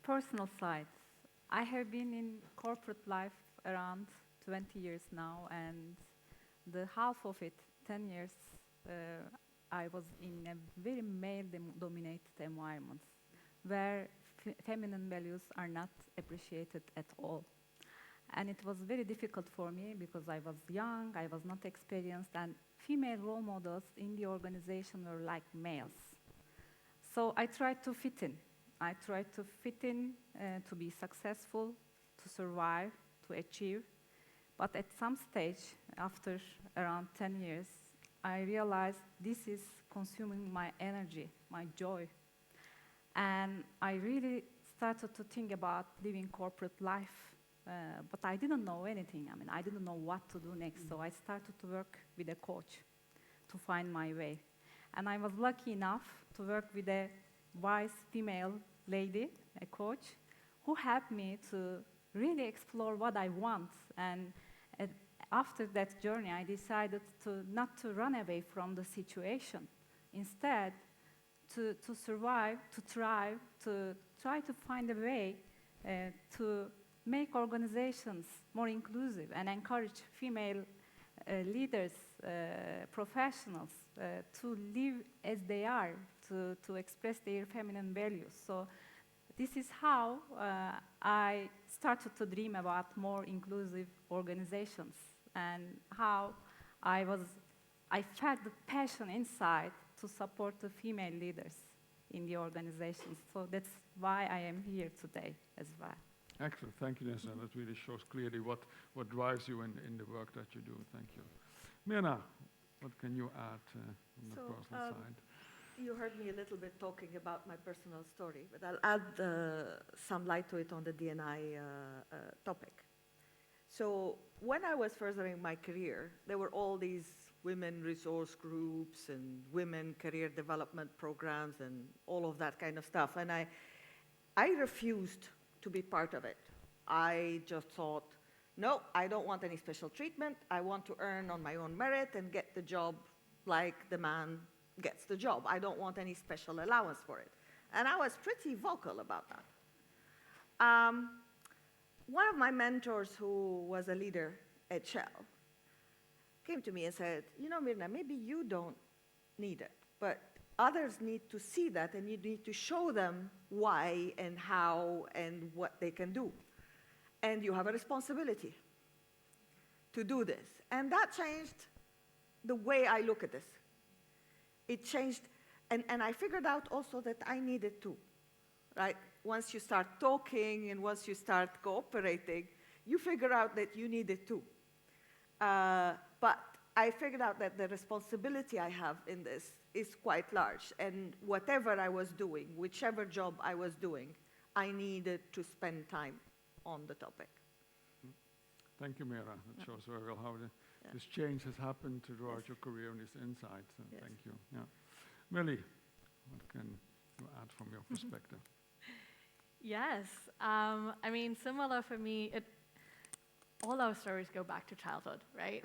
personal side, I have been in corporate life around 20 years now, and the half of it, 10 years, uh, I was in a very male-dominated environment where feminine values are not appreciated at all. And it was very difficult for me because I was young, I was not experienced, and female role models in the organization were like males. So I tried to fit in. I tried to fit in, to be successful, to survive, to achieve. But at some stage, after around 10 years, I realized this is consuming my energy, my joy. And I really started to think about living corporate life. But I didn't know anything. I mean, I didn't know what to do next. So I started to work with a coach to find my way. And I was lucky enough to work with a wise female lady, a coach, who helped me to really explore what I want. And after that journey, I decided not to run away from the situation. Instead, to survive, to thrive, to try to find a way to make organizations more inclusive and encourage female leaders, professionals to live as they are, to express their feminine values. So this is how I started to dream about more inclusive organizations, and how I felt the passion inside to support the female leaders in the organizations. So that's why I am here today as well. Excellent, thank you, Neslihan. That really shows clearly what drives you in the work that you do. Thank you. Mirna, what can you add on the personal side? You heard me a little bit talking about my personal story, but I'll add some light to it on the D&I topic. So when I was furthering my career, there were all these women resource groups and women career development programs and all of that kind of stuff. And I refused to be part of it. I just thought, no, I don't want any special treatment. I want to earn on my own merit and get the job like the man gets the job. I don't want any special allowance for it. And I was pretty vocal about that. One of my mentors, who was a leader at Shell, came to me and said, you know, Mirna, maybe you don't need it, but others need to see that, and you need to show them why and how and what they can do. And you have a responsibility to do this. And that changed the way I look at this. It changed, and I figured out also that I needed to, right? Once you start talking and once you start cooperating, you figure out that you need it too. But I figured out that the responsibility I have in this is quite large, and whatever I was doing, whichever job I was doing, I needed to spend time on the topic. Thank you, Mirna. That shows very well how this change has happened throughout your career and these insights. Thank you. Yeah. Millie, what can you add from your perspective? Yes, I mean, similar for me, all our stories go back to childhood, right?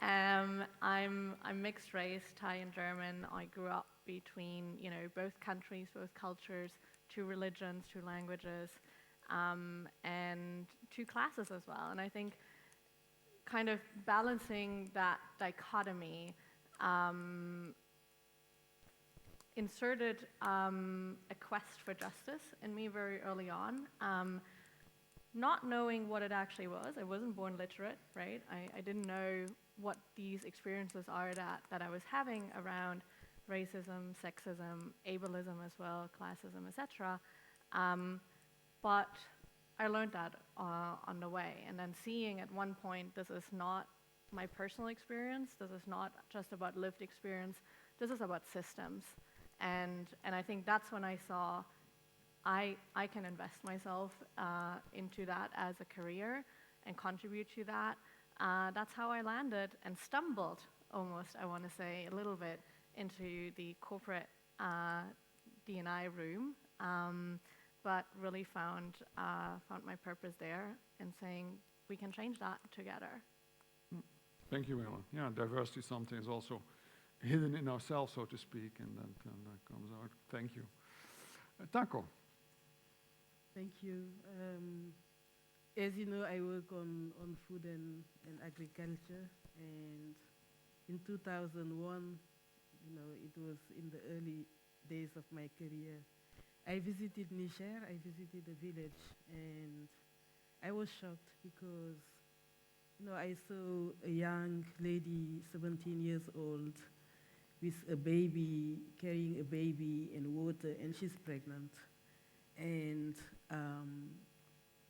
I'm mixed race, Thai and German. I grew up between, both countries, both cultures, 2 religions, 2 languages, and 2 classes as well. And I think kind of balancing that dichotomy inserted a quest for justice in me very early on. Not knowing what it actually was. I wasn't born literate, right? I didn't know what these experiences are that I was having around racism, sexism, ableism as well, classism, etc. But I learned that on the way. And then seeing at one point, this is not my personal experience. This is not just about lived experience. This is about systems. And I think that's when I saw I can invest myself into that as a career and contribute to that. That's how I landed and stumbled almost, I want to say, a little bit into the corporate D&I room, but really found my purpose there in saying we can change that together. Thank you, Mirna. Yeah, diversity something is also hidden in ourselves, so to speak, and that comes out. Thank you. Tacko. Thank you. As you know, I work on food and agriculture, and in 2001, it was in the early days of my career. I visited Niger, I visited a village, and I was shocked because, I saw a young lady, 17 years old, with a baby, carrying a baby and water, and she's pregnant. And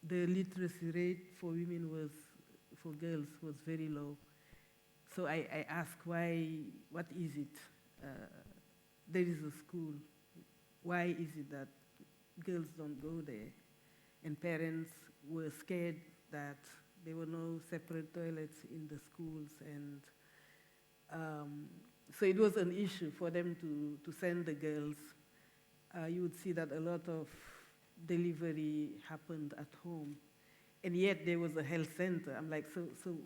the literacy rate for women for girls was very low. So I asked what is it? There is a school. Why is it that girls don't go there? And parents were scared that there were no separate toilets in the schools, and so it was an issue for them to send the girls. You would see that a lot of delivery happened at home, and yet there was a health center. I'm like, so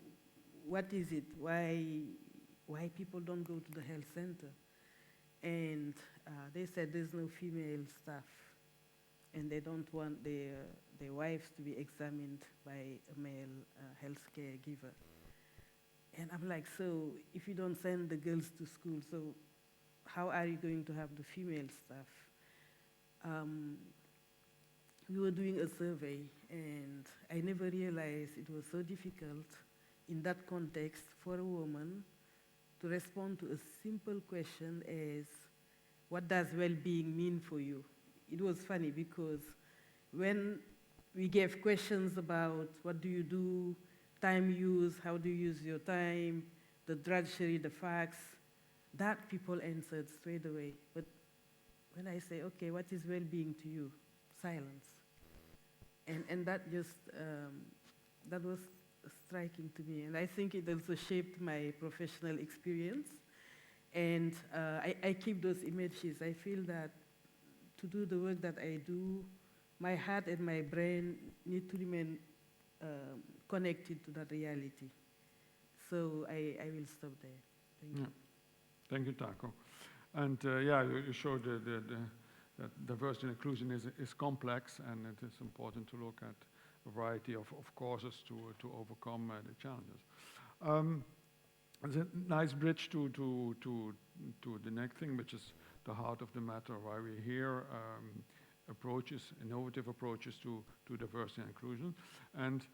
what is it? Why people don't go to the health center? And they said there's no female staff, and they don't want their wives to be examined by a male healthcare giver. And I'm like, so if you don't send the girls to school, so how are you going to have the female staff? We were doing a survey, and I never realized it was so difficult in that context for a woman to respond to a simple question as, what does well-being mean for you? It was funny because when we gave questions about what do you do, time use, how do you use your time, the drudgery, the facts, that people answered straight away. But when I say, okay, what is well-being to you? Silence. And that just, that was striking to me. And I think it also shaped my professional experience. And I keep those images. I feel that to do the work that I do, my heart and my brain need to remain connected to that reality. So I will stop there. Thank you. Thank you, Tacko. And you showed that diversity and inclusion is complex, and it is important to look at a variety of causes to overcome the challenges. It's a nice bridge to the next thing, which is the heart of the matter, why we're here, innovative approaches to diversity and inclusion. And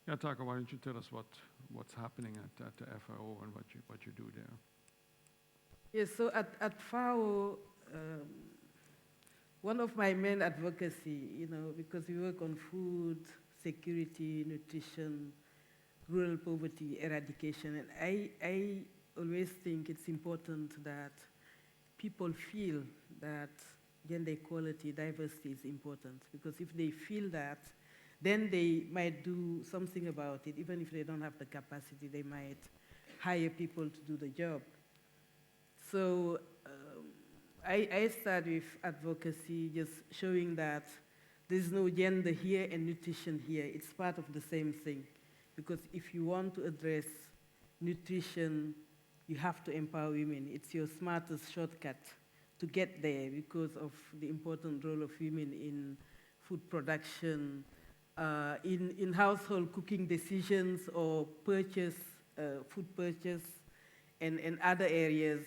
Tacko, why don't you tell us what's happening at the FAO and what you do there? Yes, so at FAO, one of my main advocacy, because we work on food, security, nutrition, rural poverty eradication, and I always think it's important that people feel that gender equality, diversity is important, because if they feel that, then they might do something about it. Even if they don't have the capacity, they might hire people to do the job. So I start with advocacy, just showing that there's no gender here and nutrition here. It's part of the same thing. Because if you want to address nutrition, you have to empower women. It's your smartest shortcut to get there because of the important role of women in food production, in household cooking decisions or purchase, food purchase, and other areas.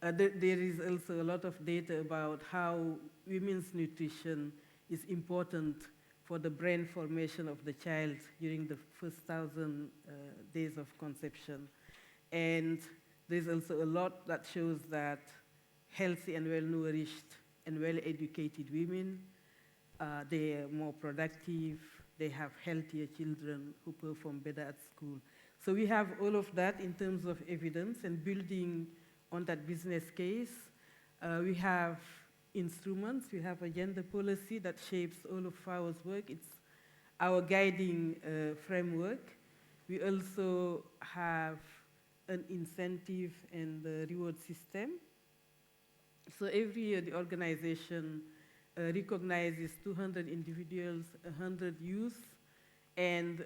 There is also a lot of data about how women's nutrition is important for the brain formation of the child during the first 1,000 days of conception. And there's also a lot that shows that healthy and well-nourished and well-educated women, they are more productive, they have healthier children who perform better at school. So we have all of that in terms of evidence, and building on that business case. We have instruments. We have a gender policy that shapes all of our work. It's our guiding framework. We also have an incentive and a reward system. So every year the organization recognizes 200 individuals, 100 youth, and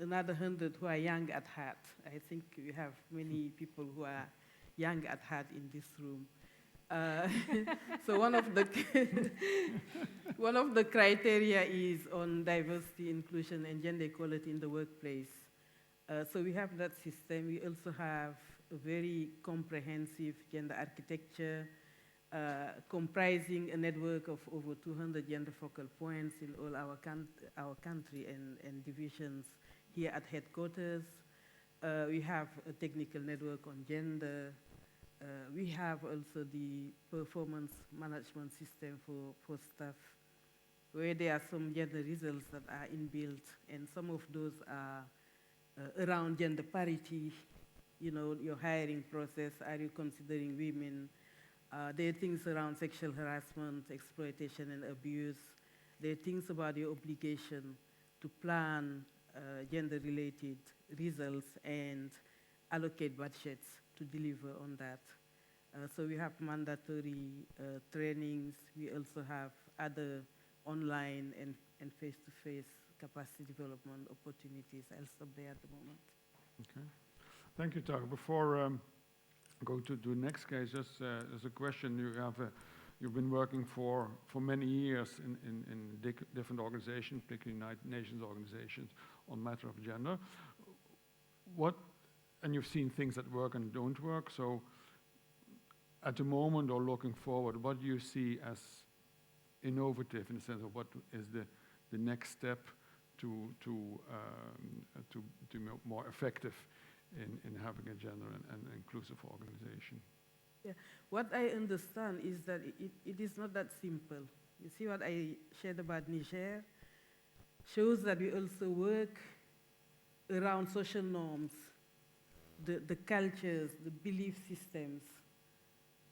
another 100 who are young at heart. I think we have many people who are young at heart in this room. Uh, so one of the one of the criteria is on diversity, inclusion, and gender equality in the workplace. So we have that system. We also have a very comprehensive gender architecture, comprising a network of over 200 gender focal points in all our country and divisions here at headquarters. We have a technical network on gender. We have also the performance management system for staff, where there are some gender results that are inbuilt, and some of those are around gender parity. You know, your hiring process, are you considering women? There are things around sexual harassment, exploitation, and abuse. There are things about your obligation to plan gender-related results and allocate budgets to deliver on that. So we have mandatory trainings. We also have other online and face-to-face capacity development opportunities. I'll stop there at the moment. Okay. Thank you, Tacko. Before go to the next case, just as a question, you've been working for many years in different organizations, particularly United Nations organizations, on matter of gender. And you've seen things that work and don't work. So, at the moment or looking forward, what do you see as innovative in the sense of what is the next step to be more effective in having a gender and inclusive organization? Yeah, what I understand is that it is not that simple. You see what I shared about Niger shows that we also work around social norms, the cultures, the belief systems.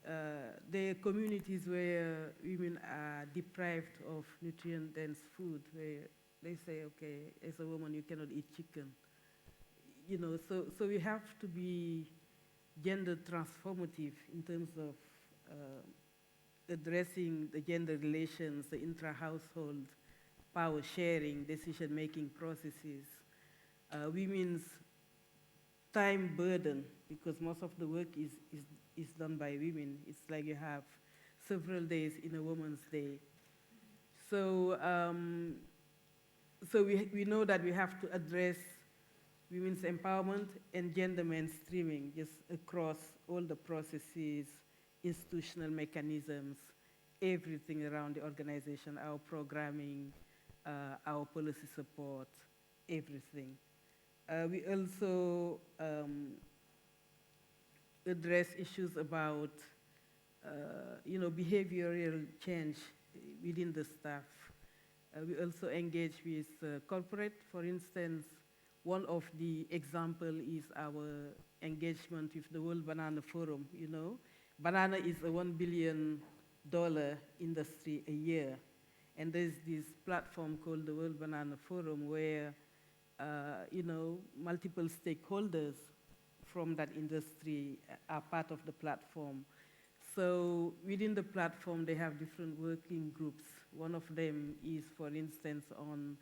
There are communities where women are deprived of nutrient-dense food, where they say, okay, as a woman, you cannot eat chicken. You know, so we have to be gender transformative in terms of addressing the gender relations, the intra-household power sharing, decision-making processes, women's time burden, because most of the work is done by women. It's like you have several days in a woman's day. So, so we know that we have to address women's empowerment and gender mainstreaming just across all the processes, institutional mechanisms, everything around the organization, our programming, our policy support, everything. We also address issues about, behavioral change within the staff. We also engage with corporate. For instance, one of the example is our engagement with the World Banana Forum. You know, banana is a $1 billion industry a year, and there's this platform called the World Banana Forum where multiple stakeholders from that industry are part of the platform. So within the platform, they have different working groups. One of them is, for instance, on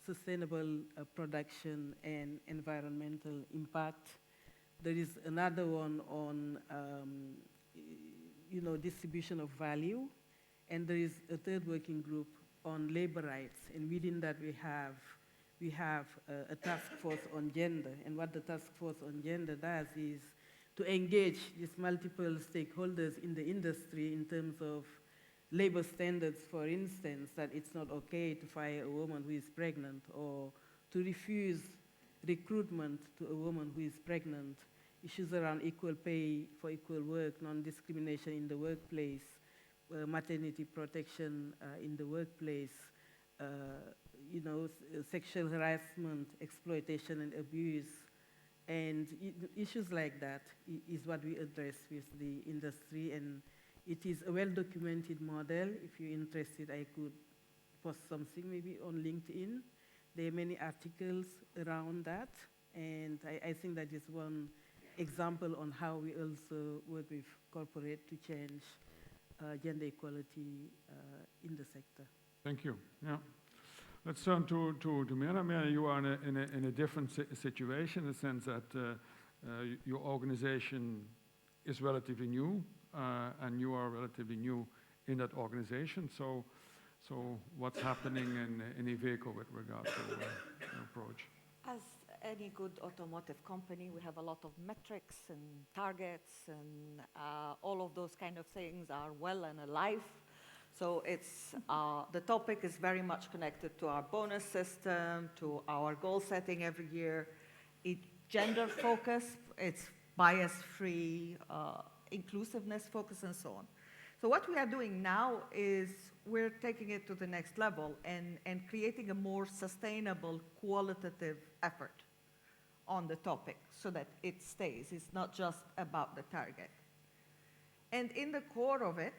sustainable production and environmental impact. There is another one on, distribution of value. And there is a third working group on labor rights. And within that, we have a task force on gender. And what the task force on gender does is to engage these multiple stakeholders in the industry in terms of labor standards, for instance, that it's not okay to fire a woman who is pregnant or to refuse recruitment to a woman who is pregnant, issues around equal pay for equal work, non-discrimination in the workplace, maternity protection in the workplace, sexual harassment, exploitation and abuse, and issues like that is what we address with the industry, and it is a well-documented model. If you're interested, I could post something maybe on LinkedIn. There are many articles around that, and I think that is one example on how we also work with corporate to change gender equality in the sector. Thank you. Yeah. Let's turn to Mirna. Mirna, you are in a different situation in the sense that your organization is relatively new, and you are relatively new in that organization. So what's happening in Iveco with regard to your approach? As any good automotive company, we have a lot of metrics and targets, and all of those kind of things are well and alive. So it's the topic is very much connected to our bonus system, to our goal setting every year. It's gender focus, it's bias-free, inclusiveness focus, and so on. So what we are doing now is we're taking it to the next level and creating a more sustainable, qualitative effort on the topic so that it stays. It's not just about the target. And in the core of it,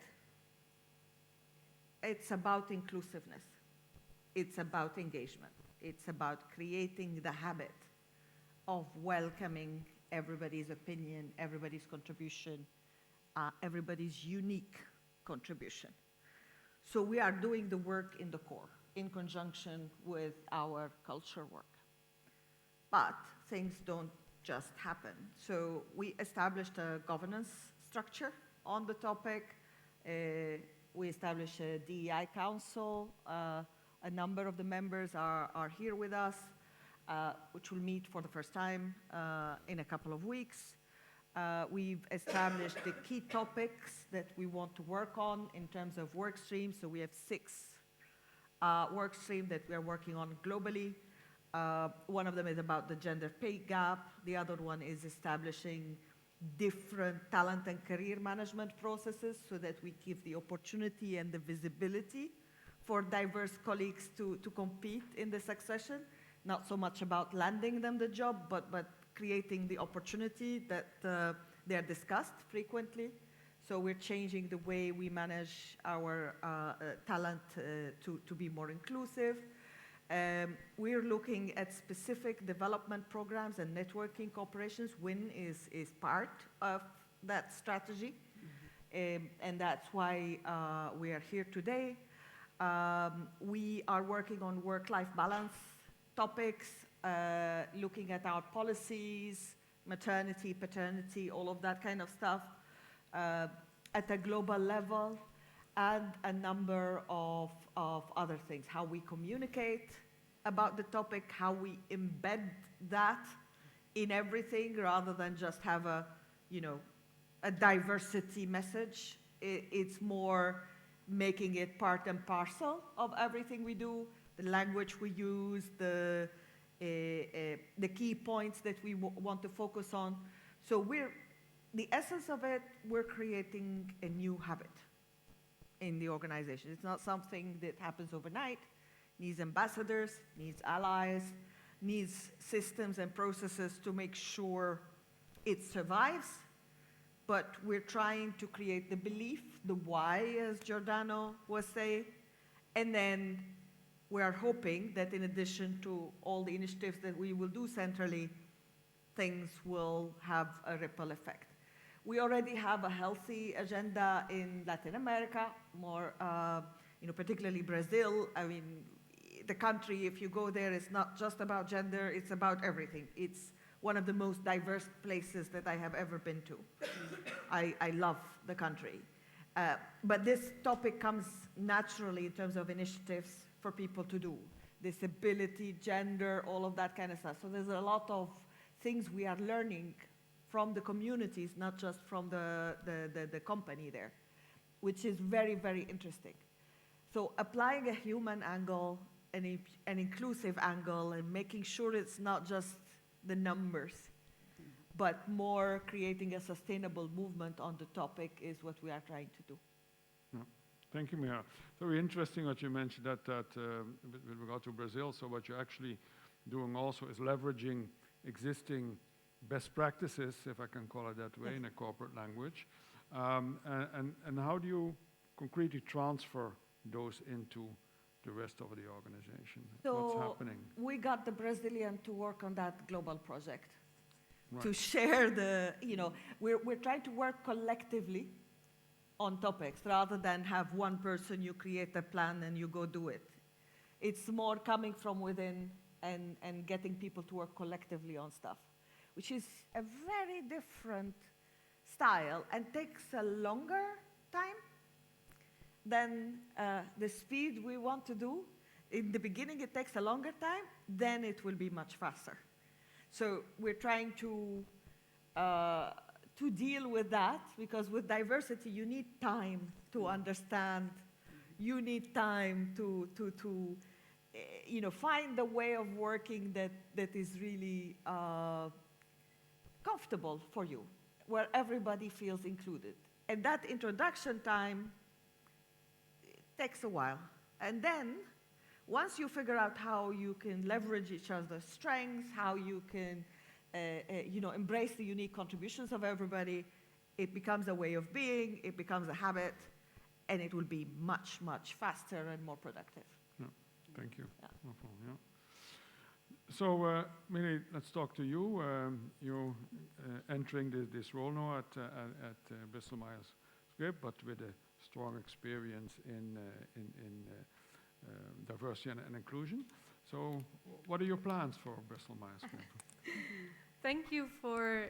it's about inclusiveness. It's about engagement. It's about creating the habit of welcoming everybody's opinion, everybody's contribution, everybody's unique contribution. So we are doing the work in the core in conjunction with our culture work. But things don't just happen. So we established a governance structure on the topic. We established a DEI council. A number of the members are here with us, which will meet for the first time in a couple of weeks. We've established the key topics that we want to work on in terms of work streams. So we have 6 work streams that we are working on globally. One of them is about the gender pay gap. The other one is establishing different talent and career management processes so that we give the opportunity and the visibility for diverse colleagues to compete in the succession. Not so much about landing them the job, but creating the opportunity that they are discussed frequently. So we're changing the way we manage our talent to be more inclusive. We're looking at specific development programs and networking cooperations. WIN is part of that strategy, and that's why we are here today. We are working on work-life balance topics, looking at our policies, maternity, paternity, all of that kind of stuff at a global level, and a number of other things, how we communicate about the topic, how we embed that in everything rather than just have a diversity message. It's more making it part and parcel of everything we do, the language we use, the key points that we want to focus on. So the essence of it, we're creating a new habit in the organization. It's not something that happens overnight. Needs ambassadors, needs allies, needs systems and processes to make sure it survives. But we're trying to create the belief, the why, as Giordano was saying, and then we are hoping that in addition to all the initiatives that we will do centrally, things will have a ripple effect. We already have a healthy agenda in Latin America, more, particularly Brazil. I mean, the country, if you go there, it's not just about gender, it's about everything. It's one of the most diverse places that I have ever been to. I love the country. But this topic comes naturally in terms of initiatives for people to do. Disability, gender, all of that kind of stuff. So there's a lot of things we are learning from the communities, not just from the company there, which is very, very interesting. So applying a human angle, an inclusive angle, and making sure it's not just the numbers, but more creating a sustainable movement on the topic is what we are trying to do. Yeah. Thank you, Mirna. Very interesting what you mentioned that with regard to Brazil. So what you're actually doing also is leveraging existing best practices, if I can call it that way, in a corporate language. And how do you concretely transfer those into the rest of the organization? So what's happening? We got the Brazilian to work on that global project. Right. To share we're trying to work collectively on topics rather than have one person, you create a plan and you go do it. It's more coming from within and getting people to work collectively on stuff, which is a very different style and takes a longer time than the speed we want to do. In the beginning, it takes a longer time, then it will be much faster. So we're trying to deal with that, because with diversity, you need time to understand. You need time to find the way of working that is really comfortable for you, where everybody feels included. And that introduction time takes a while. And then, once you figure out how you can leverage each other's strengths, how you can embrace the unique contributions of everybody, it becomes a way of being, it becomes a habit, and it will be much, much faster and more productive. Yeah. Thank you. Yeah. No problem, yeah. So, Mili, let's talk to you. You're entering this role now at Bristol Myers Squibb, but with a strong experience in diversity and inclusion. So, what are your plans for Bristol Myers Squibb? Thank you for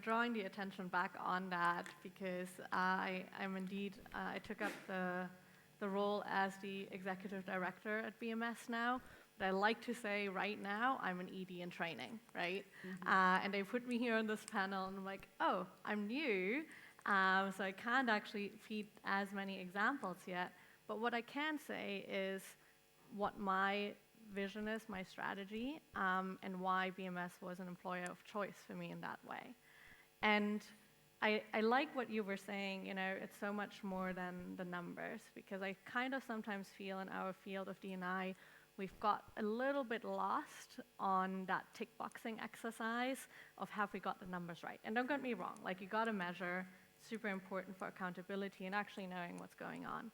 drawing the attention back on that, because I'm indeed I took up the role as the executive director at BMS now. But I like to say right now I'm an ED in training, right? And they put me here on this panel, and I'm like, oh, I'm new, so I can't actually feed as many examples yet. But what I can say is what my vision is, my strategy, and why BMS was an employer of choice for me in that way. And I like what you were saying, it's so much more than the numbers, because I kind of sometimes feel in our field of D&I, we've got a little bit lost on that tick boxing exercise of have we got the numbers right. And don't get me wrong, you got to measure, super important for accountability and actually knowing what's going on.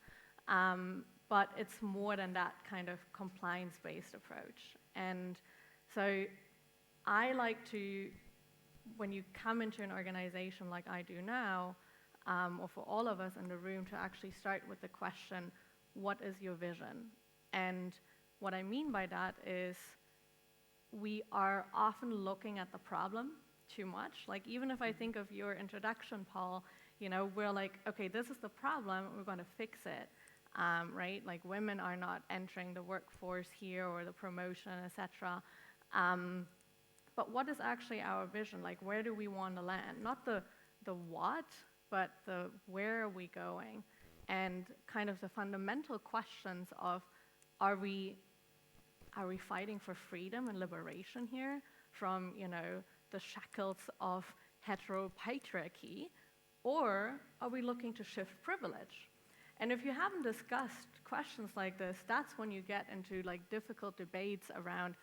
But it's more than that kind of compliance-based approach. And so I like to, when you come into an organization like I do now, or for all of us in the room, to actually start with the question, what is your vision? And what I mean by that is we are often looking at the problem too much. Even if I think of your introduction, Paul, we're like, okay, this is the problem, we're going to fix it. Right? Women are not entering the workforce here, or the promotion, etc. But what is actually our vision? Where do we want to land? Not the what, but the where are we going? And kind of the fundamental questions of, are we fighting for freedom and liberation here from, the shackles of heteropatriarchy, or are we looking to shift privilege? And if you haven't discussed questions like this, that's when you get into difficult debates around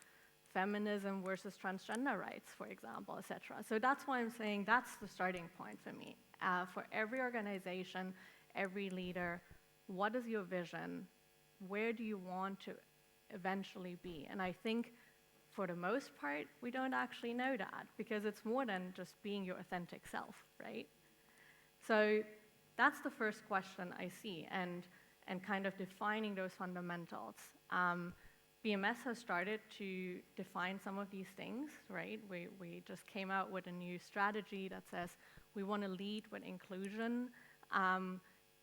feminism versus transgender rights, for example, etc. So that's why I'm saying that's the starting point for me. For every organization, every leader, what is your vision? Where do you want to eventually be? And I think for the most part, we don't actually know that, because it's more than just being your authentic self, right? So that's the first question I see, and kind of defining those fundamentals. BMS has started to define some of these things, right? We just came out with a new strategy that says we want to lead with inclusion,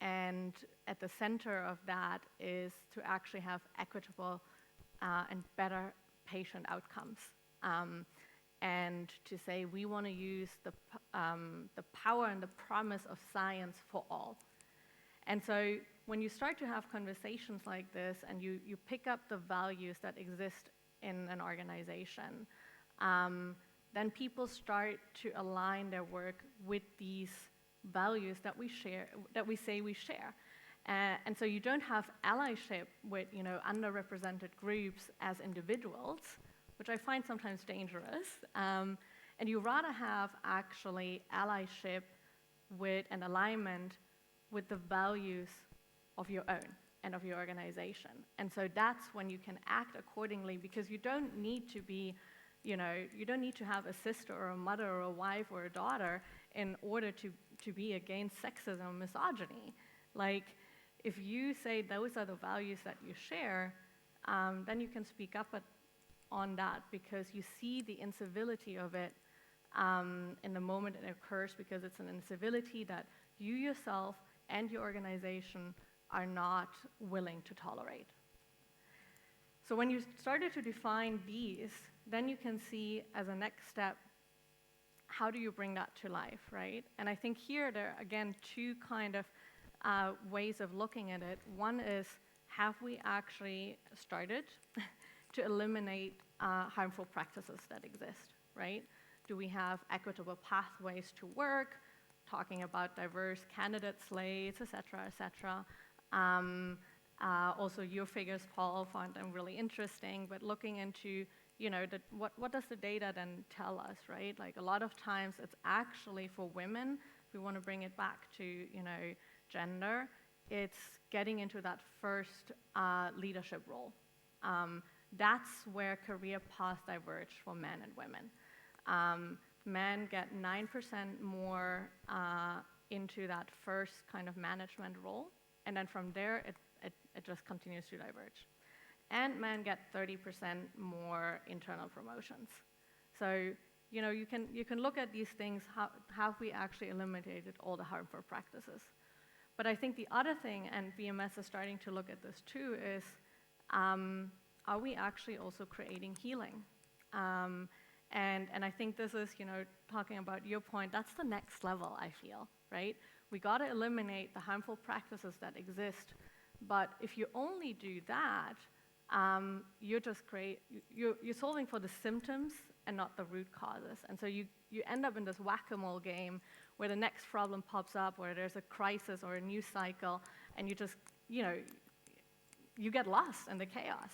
and at the center of that is to actually have equitable and better patient outcomes. And to say we want to use the power and the promise of science for all. And so when you start to have conversations like this, and you pick up the values that exist in an organization, then people start to align their work with these values that we share, that we say we share. And so you don't have allyship with underrepresented groups as individuals, which I find sometimes dangerous. And you rather have actually allyship with an alignment with the values of your own and of your organization. And so that's when you can act accordingly, because you don't need to be, you don't need to have a sister or a mother or a wife or a daughter in order to be against sexism or misogyny. If you say those are the values that you share, then you can speak up on that, because you see the incivility of it in the moment it occurs because it's an incivility that you yourself and your organization are not willing to tolerate. So when you started to define these, then you can see as a next step, how do you bring that to life, right? And I think here there are, again, two kind of ways of looking at it. One is, have we actually started to eliminate harmful practices that exist, right? Do we have equitable pathways to work, talking about diverse candidate slates, et cetera, et cetera. Also, your figures, Paul, found them really interesting, but looking into, what does the data then tell us, right? Like a lot of times it's actually for women, if we want to bring it back to, gender, it's getting into that first leadership role. That's where career paths diverge for men and women. Men get 9% more into that first kind of management role, and then from there, it just continues to diverge. And men get 30% more internal promotions. So, you can look at these things, how have we actually eliminated all the harmful practices? But I think the other thing, and BMS is starting to look at this too, is are we actually also creating healing? And I think this is, talking about your point, that's the next level, I feel, right? We got to eliminate the harmful practices that exist. But if you only do that, you're solving for the symptoms and not the root causes. And so you end up in this whack-a-mole game where the next problem pops up, where there's a crisis or a new cycle, and you just, you get lost in the chaos.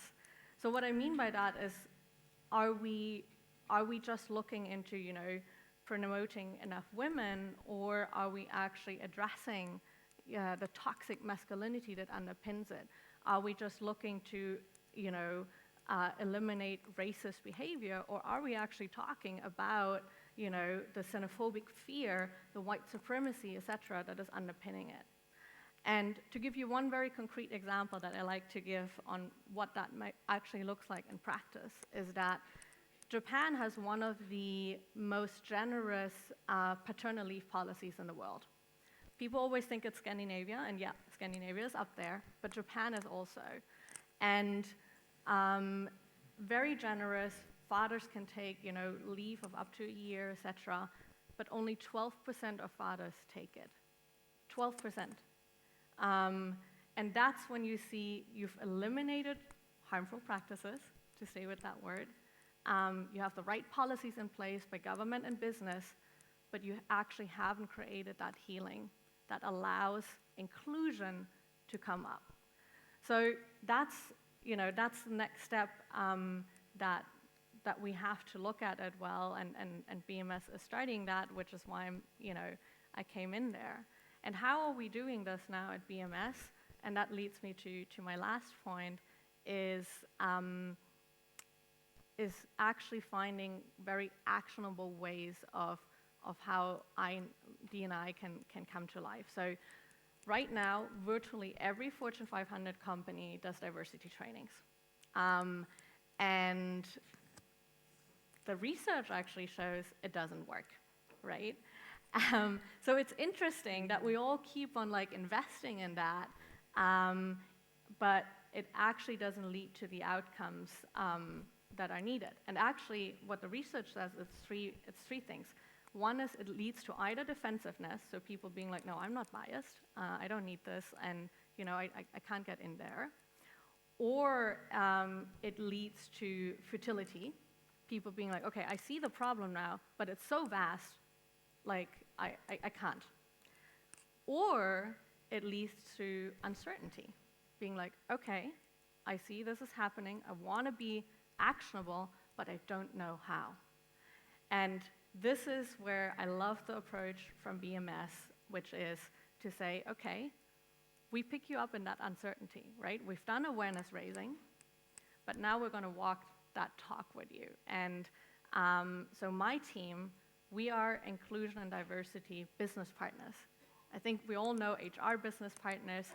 So what I mean by that is, are we just looking into, promoting enough women, or are we actually addressing the toxic masculinity that underpins it? Are we just looking to, eliminate racist behavior, or are we actually talking about, the xenophobic fear, the white supremacy, et cetera, that is underpinning it? And to give you one very concrete example that I like to give on what that actually looks like in practice is that Japan has one of the most generous paternal leave policies in the world. People always think it's Scandinavia, and yeah, Scandinavia is up there, but Japan is also. And very generous, fathers can take, leave of up to a year, et cetera, but only 12% of fathers take it. 12%. And that's when you see you've eliminated harmful practices, to stay with that word. You have the right policies in place by government and business, but you actually haven't created that healing that allows inclusion to come up. So that's the next step that we have to look at it well, and BMS is starting that, which is why I came in there. And how are we doing this now at BMS? And that leads me to my last point, is actually finding very actionable ways of how D&I can come to life. So right now, virtually every Fortune 500 company does diversity trainings. And the research actually shows it doesn't work, right? So it's interesting that we all keep on investing in that, but it actually doesn't lead to the outcomes that are needed. And actually, what the research says is it's three things. One is it leads to either defensiveness, so people being like, no, I'm not biased, I don't need this, and I can't get in there. Or it leads to futility, people being like, okay, I see the problem now, but it's so vast, I can't. Or it leads to uncertainty, being like, okay, I see this is happening, I want to be actionable, but I don't know how. And this is where I love the approach from BMS, which is to say, okay, we pick you up in that uncertainty, right? We've done awareness raising, but now we're going to walk that talk with you. And so my team, we are inclusion and diversity business partners. I think we all know HR business partners.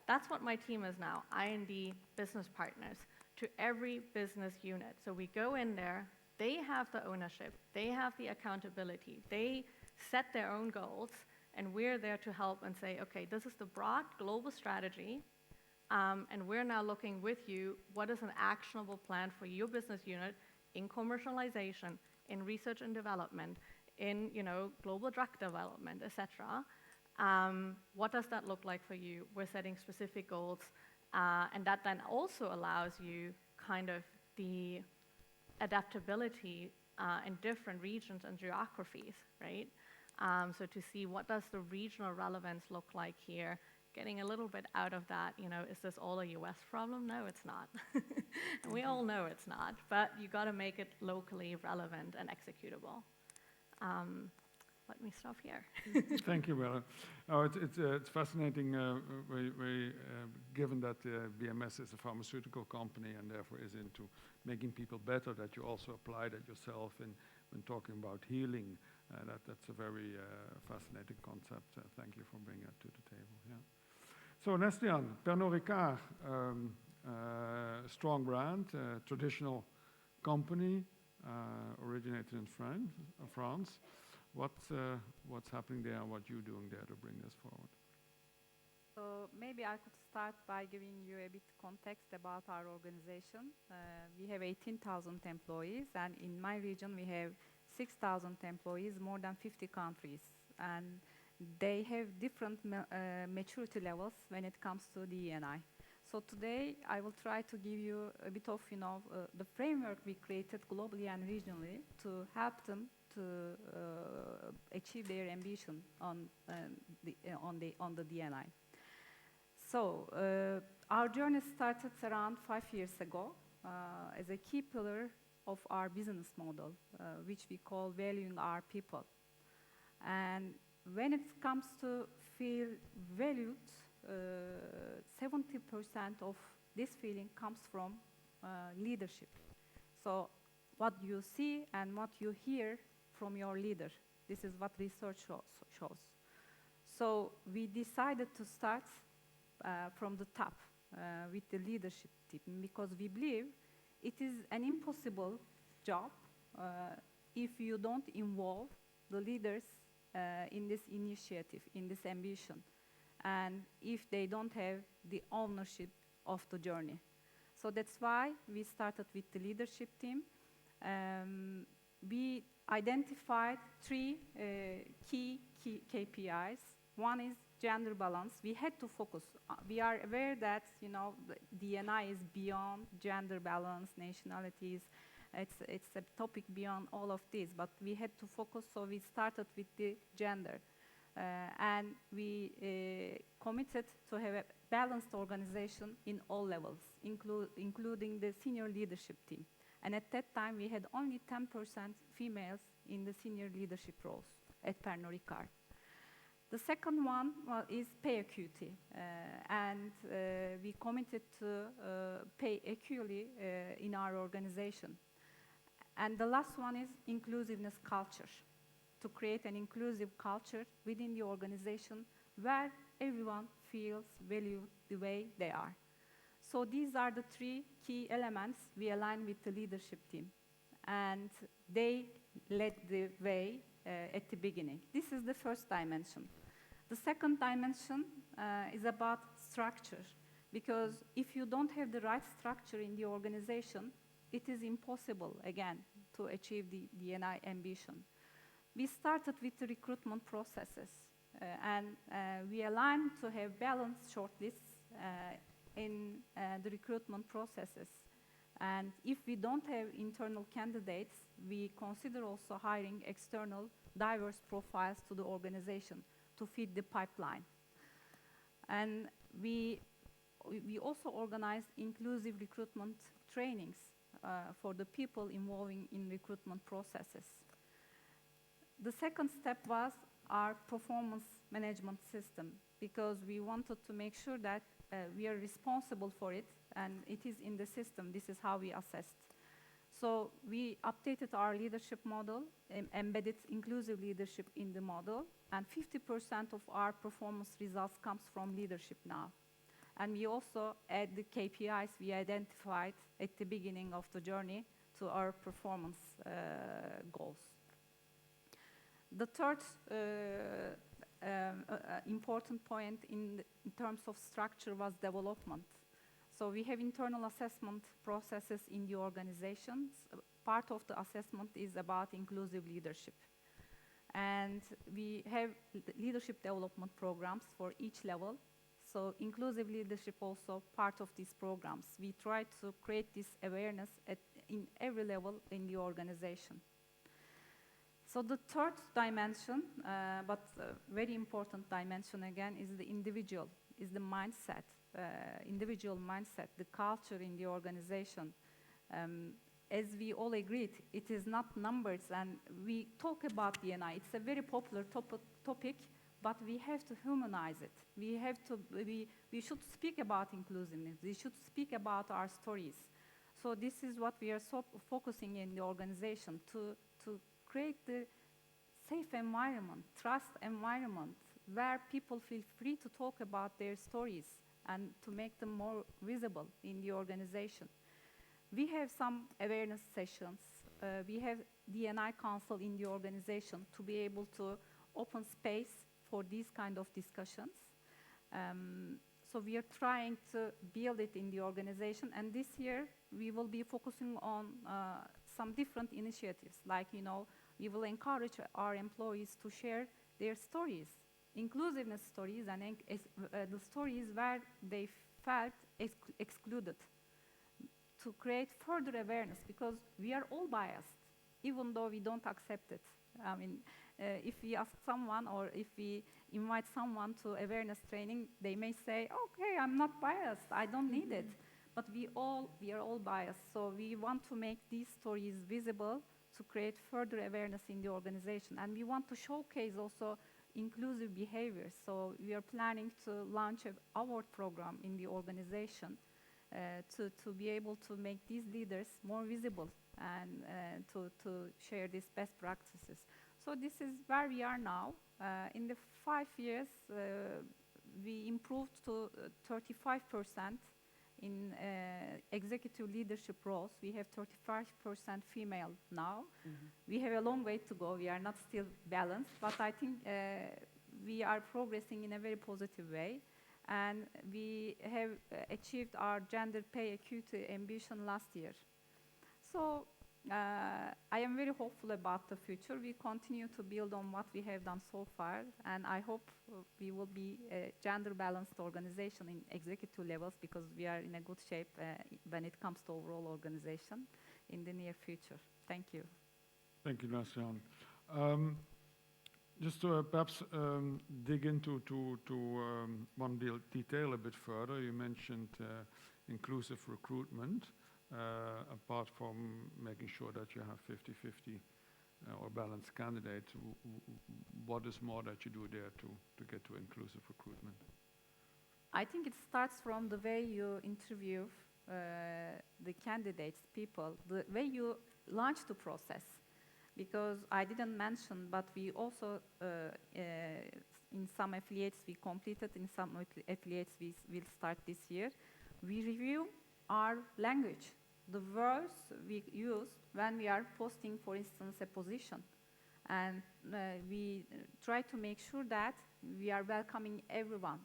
That's what my team is now, I&D business partners to every business unit. So we go in there, They have the ownership, they have the accountability, they set their own goals, and we're there to help and say, okay, this is the broad global strategy, and we're now looking with you, what is an actionable plan for your business unit in commercialization, in research and development, in global drug development, etc. What does that look like for you? We're setting specific goals, and that then also allows you kind of the adaptability in different regions and geographies, right? So to see what does the regional relevance look like here, getting a little bit out of that, is this all a US problem? No, it's not. And we all know it's not, but you got to make it locally relevant and executable. Let me stop here. Thank you, Mirna. Oh, it's fascinating, given that BMS is a pharmaceutical company and therefore is into making people better, that you also apply that yourself when talking about healing. That's a very fascinating concept. Thank you for bringing that to the table. Yeah. So Neslihan, Pernod Ricard, strong brand, traditional company, originated in France. What's happening there and what you're doing there to bring this forward? So maybe I could start by giving you a bit context about our organization. We have 18,000 employees, and in my region we have 6,000 employees, more than 50 countries, and they have different maturity levels when it comes to D&I. So today I will try to give you a bit of the framework we created globally and regionally to help them to achieve their ambition on the D&I. So our journey started around 5 years ago as a key pillar of our business model, which we call valuing our people. And when it comes to feel valued, 70% of this feeling comes from leadership. So what you see and what you hear from your leader, this is what research shows. So we decided to start from the top with the leadership team, because we believe it is an impossible job if you don't involve the leaders in this initiative, in this ambition, and if they don't have the ownership of the journey. So that's why we started with the leadership team. We identified three key KPIs. One is gender balance. We had to focus. We are aware that the D&I is beyond gender balance, nationalities. It's a topic beyond all of this, but we had to focus, so we started with the gender. And we committed to have a balanced organization in all levels, including the senior leadership team. And at that time, we had only 10% females in the senior leadership roles at Pernod Ricard. The second one is pay equity, and we committed to pay equally in our organization. And the last one is inclusiveness culture, to create an inclusive culture within the organization where everyone feels valued the way they are. So these are the three key elements we align with the leadership team, and they led the way at the beginning. This is the first dimension. The second dimension is about structure, because if you don't have the right structure in the organization, it is impossible, again, to achieve the D&I ambition. We started with the recruitment processes, and we aligned to have balanced shortlists in the recruitment processes. And if we don't have internal candidates, we consider also hiring external diverse profiles to the organization to feed the pipeline. And we also organized inclusive recruitment trainings for the people involving in recruitment processes. The second step was our performance management system, because we wanted to make sure that we are responsible for it, and it is in the system. This is how we assessed. So we updated our leadership model, embedded inclusive leadership in the model, and 50% of our performance results comes from leadership now. And we also add the KPIs we identified at the beginning of the journey to our performance goals. The third important point in terms of structure was development. So we have internal assessment processes in the organizations. Part of the assessment is about inclusive leadership. And we have leadership development programs for each level. So inclusive leadership also part of these programs. We try to create this awareness in every level in the organization. So the third dimension, but very important dimension again, is the individual, is the mindset, individual mindset, the culture in the organization. As we all agreed, it is not numbers, and we talk about D&I. It's a very popular topic, but we have to humanize it. We should speak about inclusiveness. We should speak about our stories. So this is what we are focusing in the organization, to create the safe environment, trust environment, where people feel free to talk about their stories and to make them more visible in the organization. We have some awareness sessions. We have D&I council in the organization to be able to open space for these kind of discussions. So we are trying to build it in the organization, and this year we will be focusing on some different initiatives, like, we will encourage our employees to share their stories, inclusiveness stories, and the stories where they felt excluded, to create further awareness, because we are all biased, even though we don't accept it. I mean, if we ask someone or if we invite someone to awareness training, they may say, okay, I'm not biased, I don't need it. But we are all biased, so we want to make these stories visible to create further awareness in the organization. And we want to showcase also inclusive behaviors. So we are planning to launch an award program in the organization to be able to make these leaders more visible and to share these best practices. So this is where we are now. In the 5 years, we improved to 35% in executive leadership roles. We have 35% female now. Mm-hmm. We have a long way to go. We are not still balanced, but I think we are progressing in a very positive way. And we have achieved our gender pay equity ambition last year. So I am very hopeful about the future. We continue to build on what we have done so far, and I hope we will be a gender-balanced organization in executive levels, because we are in a good shape when it comes to overall organization in the near future. Thank you. Thank you, Neslihan. Just to perhaps dig into one detail a bit further, you mentioned inclusive recruitment. Apart from making sure that you have 50-50 or balanced candidates, what is more that you do there to get to inclusive recruitment? I think it starts from the way you interview the candidates, people, the way you launch the process. Because I didn't mention, but we also, in some affiliates we completed, in some affiliates we will start this year, we review our language, the words we use when we are posting, for instance, a position. And we try to make sure that we are welcoming everyone.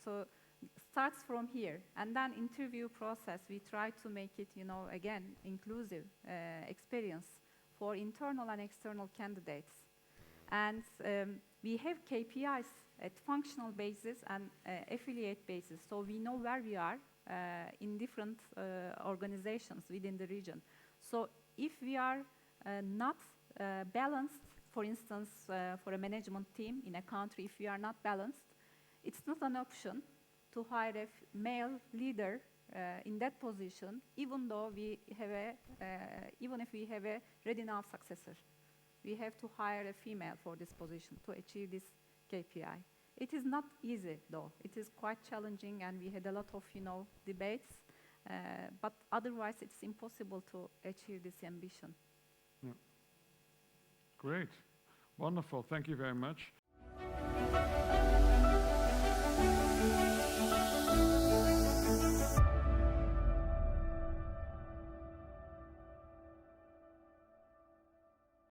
So it starts from here. And then interview process, we try to make it, again, inclusive experience for internal and external candidates. And we have KPIs at functional basis and affiliate basis, so we know where we are in different organizations within the region. So if we are not balanced, for instance, for a management team in a country, if we are not balanced, it's not an option to hire a male leader in that position, even though we have even if we have a ready now successor. We have to hire a female for this position to achieve this KPI. It is not easy, though. It is quite challenging, and we had a lot of, debates. But otherwise, it's impossible to achieve this ambition. Yeah. Great. Wonderful. Thank you very much.